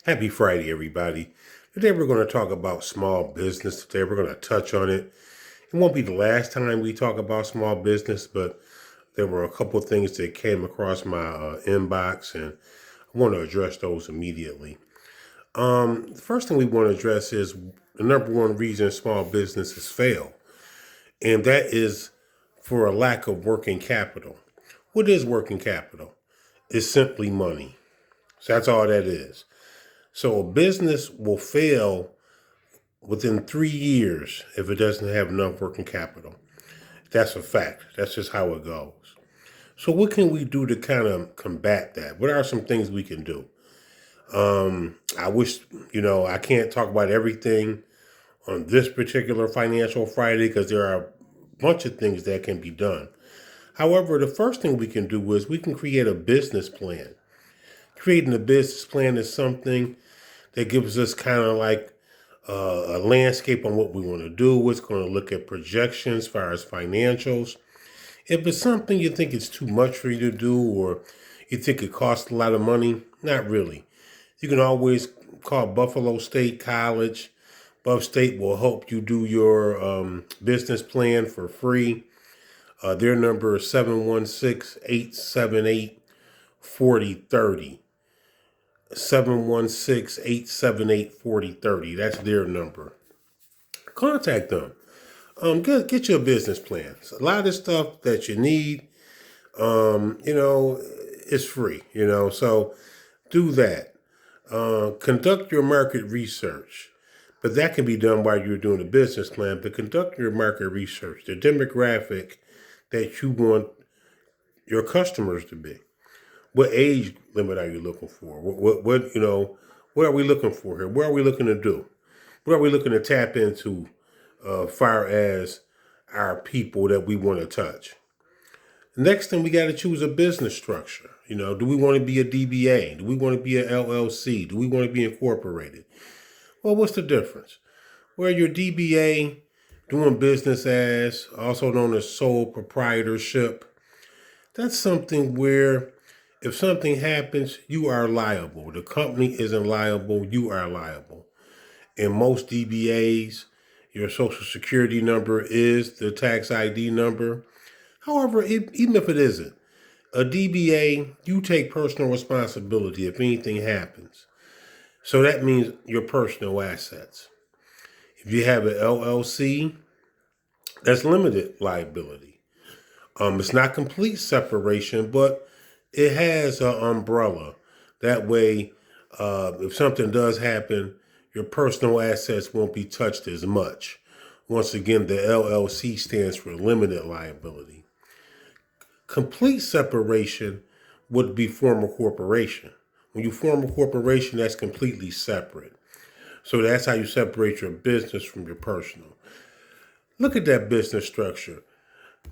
Happy Friday, everybody. Today we're going to talk about small business. Today we're going to touch on it. It won't be the last time we talk about small business, but there were a couple of things that came across my inbox, and I want to address those immediately. The first thing we want to address is the number one reason small businesses fail, and that is for a lack of working capital. What is working capital? It's simply money. So that's all that is. So a business will fail within 3 years if it doesn't have enough working capital. That's a fact. That's just how it goes. So what can we do to kind of combat that? What are some things we can do? I wish, I can't talk about everything on this particular Financial Friday because there are a bunch of things that can be done. However, the first thing we can do is we can create a business plan. Creating a business plan is something that gives us kind of like a landscape on what we want to do. It's going to look at projections as far as financials. If it's something you think it's too much for you to do or you think it costs a lot of money, not really. You can always call Buffalo State College. Buff State will help you do your business plan for free. Their number is 716-878-4030. 716-878-4030. That's their number. Contact them. Get your business plans. A lot of stuff that you need, is free, so do that. Conduct your market research, but that can be done while you're doing a business plan, but conduct your market research, the demographic that you want your customers to be. What age limit are you looking for? What are we looking for here? What are we looking to do? What are we looking to tap into far as our people that we want to touch? Next thing, we got to choose a business structure. Do we want to be a DBA? Do we want to be an LLC? Do we want to be incorporated? Well, what's the difference? Well, your DBA, doing business as, also known as sole proprietorship, that's something where if something happens, you are liable. The company isn't liable, you are liable. In most DBAs, your social security number is the tax ID number. However, even if it isn't, a DBA, you take personal responsibility if anything happens. So that means your personal assets. If you have an LLC, that's limited liability. It's not complete separation, but it has an umbrella. That way, if something does happen, your personal assets won't be touched as much. Once again, the LLC stands for limited liability. Complete separation would be form a corporation. When you form a corporation, that's completely separate. So that's how you separate your business from your personal. Look at that business structure.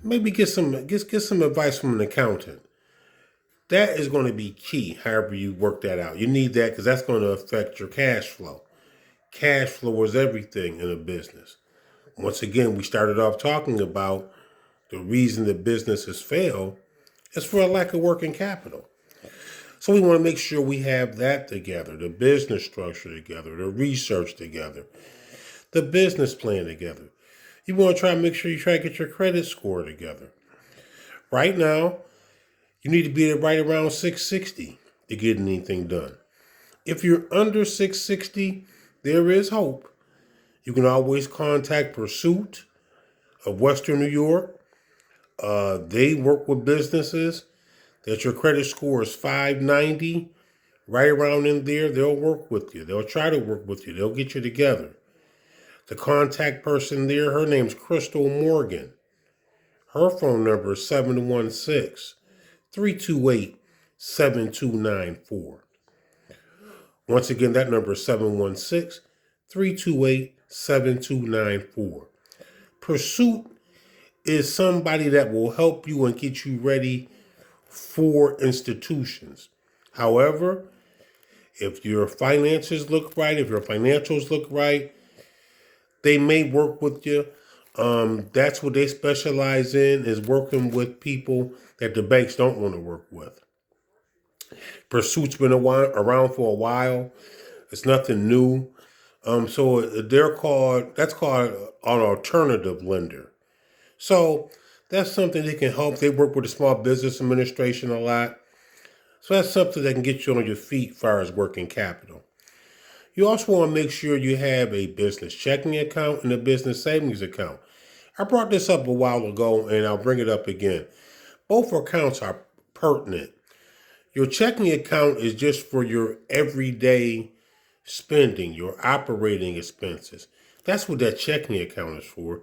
Maybe get some advice from an accountant. That is going to be key, however you work that out. You need that because that's going to affect your cash flow. Cash flow is everything in a business. Once again, we started off talking about the reason that businesses fail is for a lack of working capital. So we want to make sure we have that together, the business structure together, the research together, the business plan together. You want to try and make sure you try to get your credit score together. Right now, you need to be right around 660 to get anything done. If you're under 660, there is hope. You can always contact Pursuit of Western New York. They work with businesses that your credit score is 590, right around in there. They'll work with you. They'll try to work with you. They'll get you together. The contact person there, her name's Crystal Morgan. Her phone number is 716-328-7294. Once again, that number is 716-328-7294. Pursuit is somebody that will help you and get you ready for institutions. However, if your finances look right, if your financials look right, they may work with you. That's what they specialize in, is working with people that the banks don't want to work with. Pursuit's been around for a while. It's nothing new. So that's called an alternative lender. So that's something that can help. They work with the Small Business Administration a lot. So that's something that can get you on your feet as far as working capital. You also want to make sure you have a business checking account and a business savings account. I brought this up a while ago and I'll bring it up again. Both accounts are pertinent. Your checking account is just for your everyday spending, your operating expenses. That's what that checking account is for.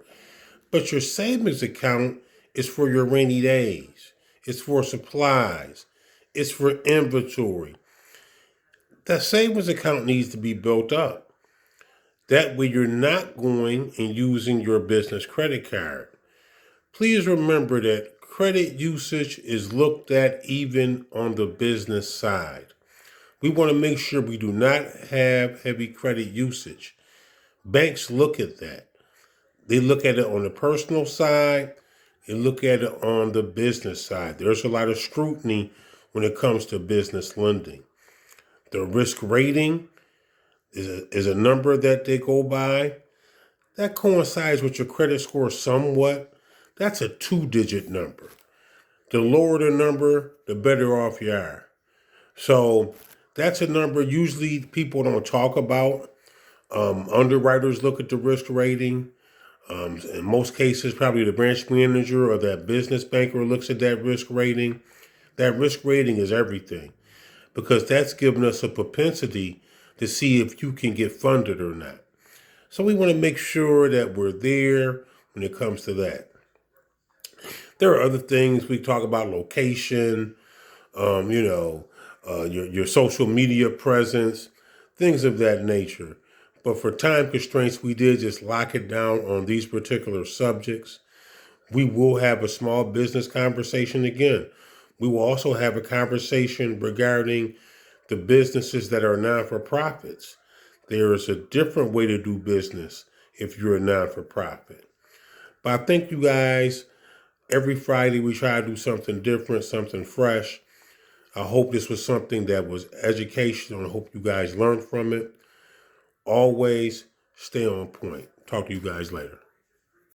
But your savings account is for your rainy days. It's for supplies. It's for inventory. That savings account needs to be built up. That way you're not going and using your business credit card. Please remember that credit usage is looked at even on the business side. We want to make sure we do not have heavy credit usage. Banks look at that. They look at it on the personal side. They look at it on the business side. There's a lot of scrutiny when it comes to business lending. The risk rating is a number that they go by. That coincides with your credit score somewhat. That's a 2-digit number. The lower the number, the better off you are. So that's a number usually people don't talk about. Underwriters look at the risk rating. In most cases, probably the branch manager or that business banker looks at that risk rating. That risk rating is everything because that's giving us a propensity to see if you can get funded or not. So we want to make sure that we're there when it comes to that. There are other things we talk about: location, your social media presence, things of that nature. But for time constraints, we did just lock it down on these particular subjects. We will have a small business conversation again. We will also have a conversation regarding the businesses that are non-for-profits. There is a different way to do business if you're a non-for-profit. But I thank you guys. Every Friday we try to do something different, something fresh. I hope this was something that was educational. I hope you guys learned from it. Always stay on point. Talk to you guys later.